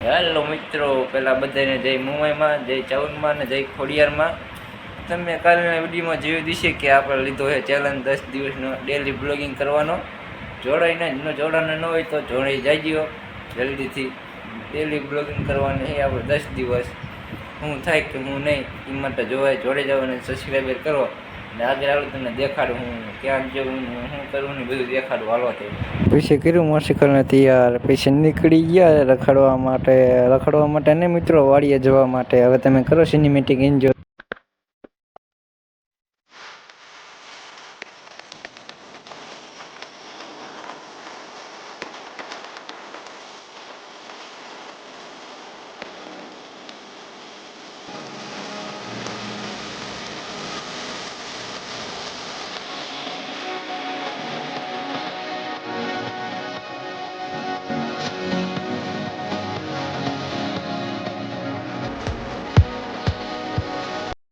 Hello મિત્રો, પહેલાં બધાને જય મુંબઈમાં, જય ચાઉનમાં અને જય ખોડિયારમાં. તમે કાલના વિડીયોમાં જોયું દિશે કે આપણે લીધો છે ચેલેન્જ 10 દિવસનો ડેલી બ્લોગિંગ કરવાનો. જોડાણ ન હોય તો જોડાઈ જાજો જલ્દીથી. ડેલી બ્લોગિંગ કરવાની છે આપણે 10 દિવસ. હું થાય કે હું નહીં એ માટે જોડે જાવ અને સબસ્ક્રાઈબર કરો. ને આગળ આવું તમને દેખાડું હું ક્યાં જવું, શું કરવું ને બધું દેખાડું. હાલો તે પછી કર્યું મોટરસાઇકલને તૈયાર, પછી નીકળી ગયા રખડવા માટે ને મિત્રો વાડીએ જવા માટે. હવે તમે કરો સિનેમેટિક એન્જોય.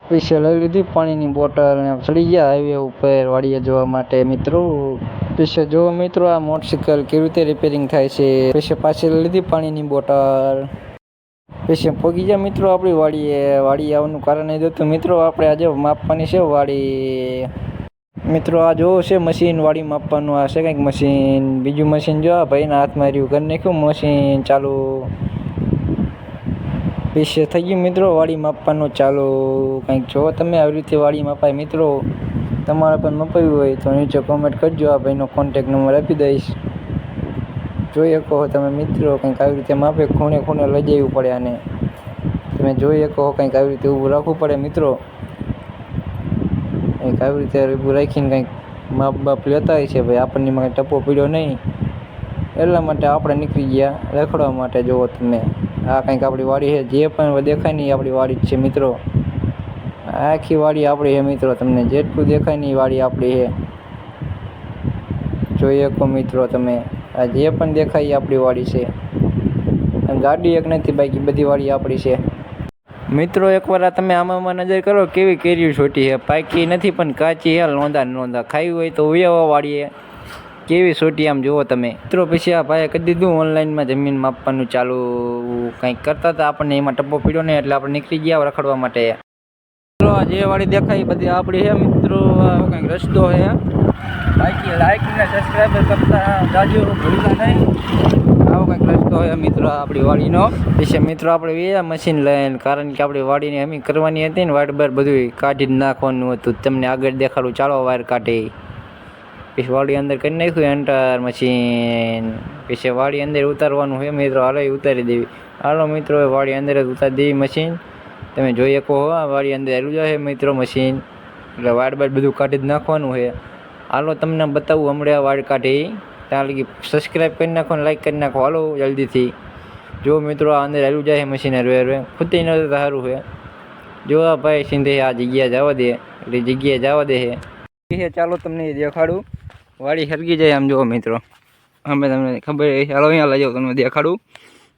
પૈસા લઈ લીધી પાણીની બોટલ ને ચડી ગયા હાઈવે ઉપર વાડીએ જવા માટે મિત્રો. પછી જો મિત્રો આ મોટરસાઇકલ કેવી રીતે રિપેરિંગ થાય છે. પછી પાછી લઈ લીધી પાણીની બોટલ. પછી પગી ગયા મિત્રો આપણી વાડીએ આવવાનું કારણ એ હતું મિત્રો આપણે આજે માપવાની છે વાડી. મિત્રો આ જોવો છે મશીન વાડી માપવાનું. આ છે કંઈક મશીન. બીજું મશીન જો આ ભાઈના હાથમાં રહ્યું, કરી નાખ્યું મશીન ચાલુ. પછી થઈ ગયું મિત્રો વાડી માપવાનું ચાલુ. કંઈક જો તમે આવી રીતે વાડી માપાય મિત્રો. તમારે પણ મપાવી હોય તો નીચે કોમેન્ટ કરજો, આ ભાઈનો કોન્ટેક નંબર આપી દઈશ. જોઈ શકો તમે મિત્રો કંઈક આવી રીતે માપે. ખૂણે ખૂણે લઈ જવું પડે આને. તમે જોઈ શકો કંઈક આવી રીતે ઊભું રાખવું પડે મિત્રો. કંઈક આવી રીતે ઊભું રાખીને કંઈક માપ બાપ લેતા હોય છે ભાઈ. આપણને કંઈ ટપો પીડ્યો નહીં એટલા માટે આપણે નીકળી ગયા રખડવા માટે. જુઓ તમે આ કંઈક આપણી વાડી છે. જે પણ દેખાય નહીં આપણી વાડી જ છે મિત્રો. આખી વાડી આપણી છે મિત્રો. તમને જેટલું દેખાય નહીં વાડી આપણી છે. જોઈ શકો મિત્રો તમે આ જે પણ દેખાય એ આપણી વાડી છે. ગાડી એક નથી, બાકી બધી વાડી આપણી છે મિત્રો. એકવાર આ તમે આમાં નજર કરો કેવી કેરી છોટી છે. પાકી નથી પણ કાચી છે. લોંદા ખાવી હોય તો ઉયાવા વાડીએ કેવી છોટી આમ જુઓ તમે મિત્રો. પછી આ ભાઈએ કરી દીધું ઓનલાઈનમાં જમીન માપવાનું ચાલુ. કંઈક કરતા હતા આપણને એમાં ટપ્પો પીડ્યો નહીં એટલે આપણે નીકળી ગયા રખડવા માટે. મિત્રો આ જે વાડી દેખાય એ બધી આપણી છે મિત્રો. કંઈક રસ્તો છે, બાકી લાઈક ને સબસ્ક્રાઈબર કરતા જાજો ભૂલતા નહીં. આવો કંઈક રસ્તો છે મિત્રો આપણી વાડીનો. પછી મિત્રો આપણે એ મશીન લઈને, કારણ કે આપણી વાડીની હમી કરવાની હતી ને વાડ બાર બધું કાઢી જ નાખવાનું હતું. તમને આગળ દેખાડું ચાલો વાયર કાઢી. પછી વાડી અંદર કરી નાખ્યું એન્ટર મશીન. પછી વાડી અંદર ઉતારવાનું છે મિત્રો. હાલો ઉતારી દેવી. હાલો મિત્રો વાડી અંદર જ ઉતારી દેવી મશીન. તમે જોઈ શકો હો વાડી અંદર આવેલું જાય મિત્રો મશીન. એટલે વાડ બાડ બધું કાઢી જ નાખવાનું છે. હાલો તમને બતાવું હમણાં વાડ કાઢી. ત્યાં લગી સબસ્ક્રાઈબ કરી નાખો ને લાઈક કરી નાખો. હાલો જલ્દીથી. જો મિત્રો આ અંદર આવેલું જાય મશીન હરવે ખુદ ન તો સારું છે. જો આ ભાઈ સિંધે આ જગ્યા જવા દે એટલે જગ્યાએ જવા દે છે. ચાલો તમને દેખાડું વાડી હરગી જાય આમ જુઓ મિત્રો. અમે તમને ખબર હાલો અહીંયા લઈ જાઓ તમને દેખાડું.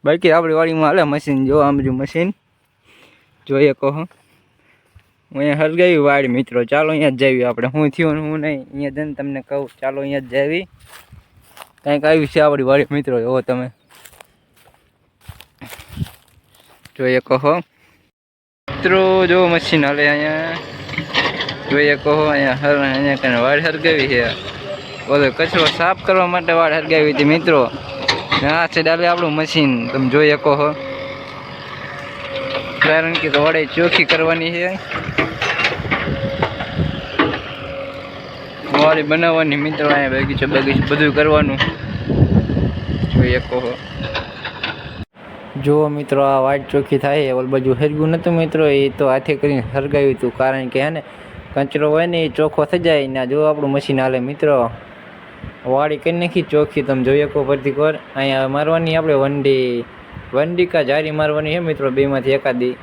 બાકી આપણી વાડીમાં હાલે મશીન. જો આમ જો મશીન જોઈએ કહો. હું અહીંયા હરગાવી વાડી મિત્રો. ચાલો અહીંયા જ જાવી આપણે. હું થયું હું નહીં અહીંયા જઈને તમને કહું. ચાલો અહીંયા જ જાવી. કંઈક આવી છે આપણી વાડી મિત્રો. જુઓ તમે જોઈએ કહો મિત્રો. જો મશીન હાલે અહીંયા જોઈએ કહો. અહીંયા કઈ વાડ હરગાવી છે. બધો કચરો સાફ કરવા માટે વાડ હરગાવી હતી મિત્રો. આ છે ડાલે આપણું મશીન. તમે જોઈ શકો છો. કારણ કે વાડે ચોખ્ખી કરવાની છે. વાડી બનાવવાની મિત્રો. અહીંયા બગીચો બધું કરવાનું જોઈ શકો છો. જો મિત્રો આ વાડ ચોખ્ખી થાય. ઓલ બાજુ હરગ્યું નહોતું મિત્રો. એ તો હાથે કરીને હરગાવ્યું હતું. કારણ કે હે ને કચરો હોય ને એ ચોખ્ખો થઈ જાય ને. જો આપણું મશીન હાલે મિત્રો. વાડી કરી નાખી ચોખ્ખી. તમે જોઈ શકો ફરતી કોર. અહીંયા મારવાની આપણે વંડી કા જારી મારવાની છે મિત્રો. બેમાંથી એકાદી.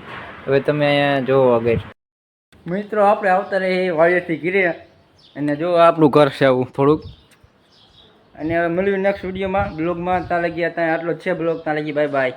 હવે તમે અહીંયા જોવો આગળ મિત્રો. આપણે આવતા રહીએ વાડીએથી ઘીરે. અને જો આપણું ઘર છે આવું થોડુંક. અને હવે મળ્યું નેક્સ્ટ વિડીયોમાં બ્લોગમાં. ત્યાં લગી ત્યાં આટલો જ છે બ્લોગ. ત્યાં લગી બાય બાય.